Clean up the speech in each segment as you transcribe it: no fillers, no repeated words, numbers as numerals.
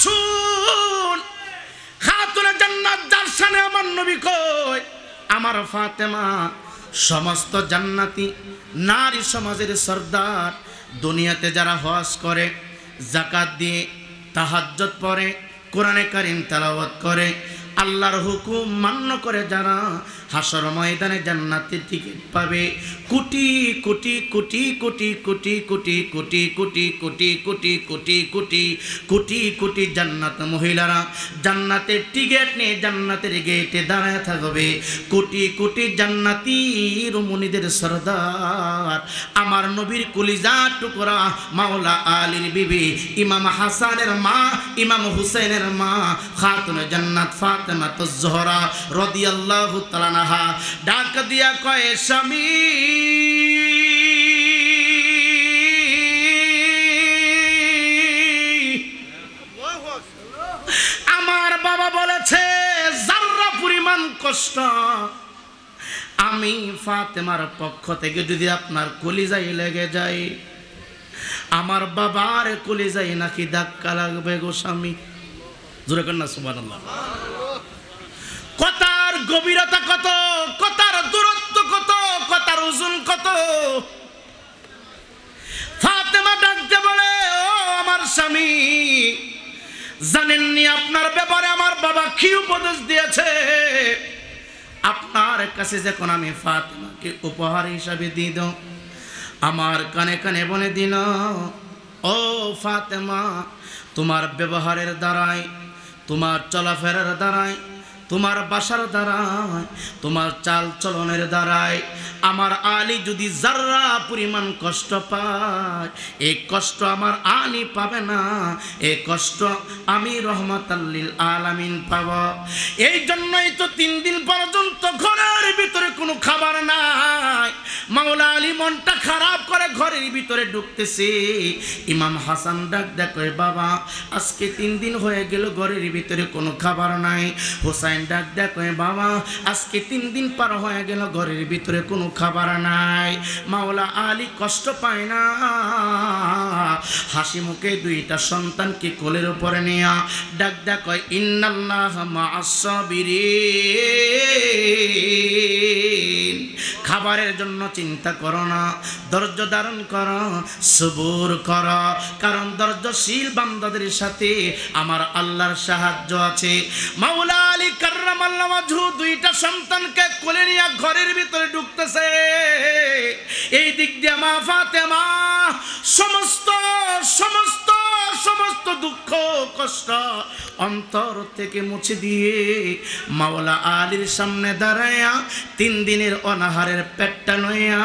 আসুন খাতুনে জান্নাত যার শানে আমার নবী কই আমার ফাতেমা সমস্ত জান্নাতি নারী সমাজের সর্দার। দুনিয়াতে যারা হজ করে, যাকাত দিয়ে, তাহাজ্জুদ পড়ে, কোরআনে কারীম তেলাওয়াত করে, আল্লাহর হুকুম মান্য করে যারা হাসর ময়দানে জান্নাতের টিকিট পাবে। কোটি কোটি কোটি কোটি কোটি কোটি কোটি কোটি কোটি কোটি কোটি কোটি কোটি কোটি জান্নাত মহিলারা জান্নাতের টিকিট নিয়ে জান্নাতের গেটে দাঁড়ায় থাকবে। কোটি কোটি জান্নাতি রমণীদের সরদার আমার নবীর কলিজার টুকরা মাওলা আলীর বিবি ইমাম হাসানের মা, ইমাম হুসাইনের মা খাতুনে জান্নাত ফাতেমাতুজ জোহরা রাদিয়াল্লাহু তাআলা আনহা ডাক দিয়া কয় স্বামী আমার বাবা বলেছে যারা পরিমাণ কষ্ট আমি ফাতেমার পক্ষ থেকে যদি আপনার কলিজায় লেগে যায়, আমার বাবার কলিজায় নাকি ধাক্কা লাগবে গো স্বামী। জোরে কন্যা সুবহানাল্লাহ। কথার গভীরতা কত, কথার দূরত্ব কত, কথার ওজন কত। ফাতেমা ডাকতে বলে ও আমার স্বামী, জানেননি আপনার ব্যাপারে আমার বাবা কি উপদেশ দিয়েছে? আপনার কাছে যখন আমি ফাতেমাকে উপহার হিসাবে দিয়ে দাও, আমার কানে কানে বলে দিল ও ফাতেমা, তোমার ব্যবহারের দ্বারাই, তোমার চলাফেরার দ্বারাই, তোমার বাসার দ্বারাই, তোমার চাল চলনের দ্বারাই আমার আলী যদি যারা পরিমাণ কষ্ট পায়, এই কষ্ট আমার আলী পাবে না, এই কষ্ট আমি রহমাতাল লিল আলামিন পাব। এই জন্যই তো 3 দিন পর্যন্ত ঘরের ভিতরে কোনো খাবার নাই। মাওলা আলী মনটা খারাপ করে ঘরের ভিতরে ঢুকতেছে। ইমাম হাসান ডাক দেখে বাবা আজকে 3 দিন হয়ে গেল ঘরের ভিতরে কোনো খাবার নাই। হুসাইন ডাক দেখে বাবা আজকে 3 দিন পার হয়ে গেল ঘরের ভিতরে কোনো খাবার নাই। মাওলা আলী কষ্ট পায় না, হাসি মুখে 2টা সন্তানকে কোলের উপরে নিয়া ডাক দেখে ইন্নাল্লাহা মা'আস সাবিরিন। খাবারের জন্য চিন্তা করো না, ধৈর্য ধারণ করো, সবুর করো, কারণ ধৈর্যশীল বান্দাদের সাথে আমার আল্লাহর সাহায্য আছে। মাওলা আলী কাররামাল্লাহু ওয়াজহু 2টা সন্তানকে কোলে নিয়ে ঘরের ভিতরে ঢুকতেছে। এই দিক দিয়ে মা ফাতেমা সমস্ত সমস্ত সমস্ত দুঃখ কষ্ট অন্তর থেকে মুছে দিয়ে মাওলা আলীর সামনে দাঁড়ায়া 3 দিনের অনাহারের পেটটা লইয়া,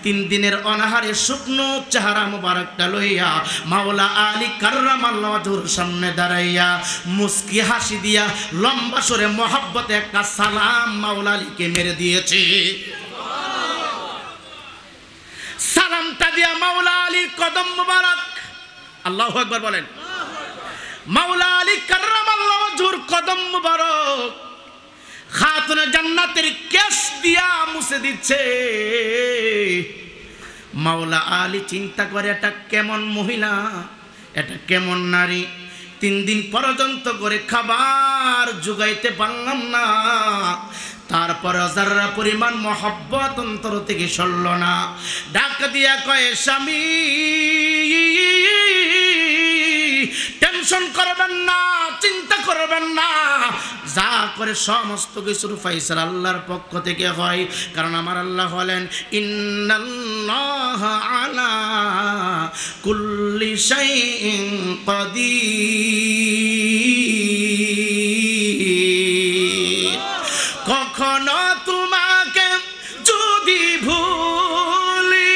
3 দিনের অনাহারের শুকনো চেহারা মুবারকটা লইয়া মাওলা আলী কাররামাল্লাহু ওয়াজহুর সামনে দাঁড়াইয়া মুস্কি হাসি দিয়া লম্বা সরে মহব্বতে একটা সালাম মাওলা আলীকে মেরে দিয়েছে। সালামটা দিয়া মাওলা আলীর কদম মুবারক, আল্লাহু আকবার বলেন, মাওলা আলী কাররামাল্লাহু ওয়াজহুর কদম মুবারক খাতুনে জান্নাতের কেশ দিয়া মুছে দিচ্ছে। মাওলা আলী চিন্তা করে এটা কেমন মহিলা, এটা কেমন নারী, 3 দিন পর্যন্ত করে খাবার জোগাইতে পারলাম না, তারপর যারা পরিমাণ মহব্বত অন্তর থেকে সরল না। ডাক দিয়া কয় স্বামী টেনশন করবেন না, চিন্তা করবেন না, যা করে সমস্ত কিছুর ফয়সালা আল্লাহর পক্ষ থেকে হয়। কারণ আমার আল্লাহ হলেন ইন্নাল্লাহা আলা কুল্লি শাইইন কাদির। কখনো তোমাকে যদি ভুলি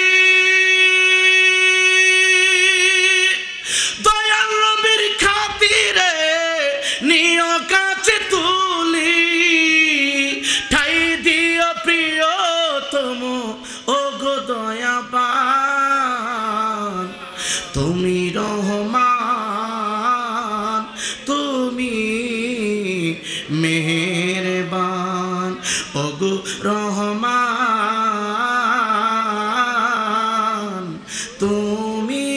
দয়াল নবীর খাতিরে নিও কাছে তুলি, ঠাই দিও প্রিয়তম ও গো দয়াবান, তুমি রহমান, তুমি মেহেরবান, ও গো রহমান, তুমি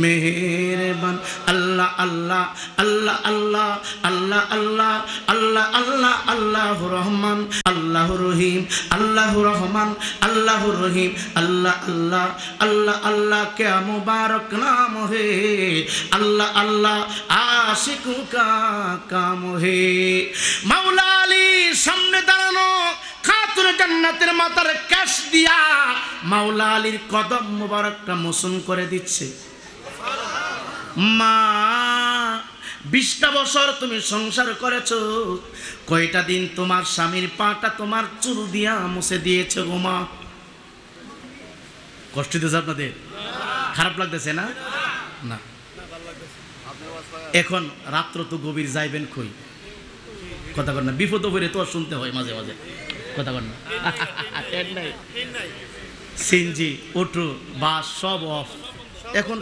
মেহেরবান। আল্লাহ আল্লাহ আল্লাহ আল্লাহ আল্লাহ আল্লাহ আল্লাহ আল্লাহ আল্লাহ রহমান আল্লাহ রহিম আল্লাহ রহমান আল্লাহ রহিম আল্লাহ আল্লাহ আল্লাহ আল্লাহ क्या मुबारक नाम है अल्लाह अल्लाह आशिकों का काम है मौला अली सामने दाঁড়ানো খাতুন জান্নাতের মাথার কাশ দিয়া মাওলা আলীর কদম মোবারকটা মোচন করে দিচ্ছে মা 20টা বছর তুমি সংসার করেছো কয়টা দিন তোমার স্বামীর পাটা তোমার চুল দিয়া মুছে দিয়েছে গো মা কষ্ট দিতেছে আপনাদের খারাপ লাগতেছে না না এখন রাত্র তো গভীর যাইবেন কই কথা কর না বিপদ হইলে তো শুনতে হয় মাঝে মাঝে কথা কর না সিনজি অটো বাস সব অফ এখন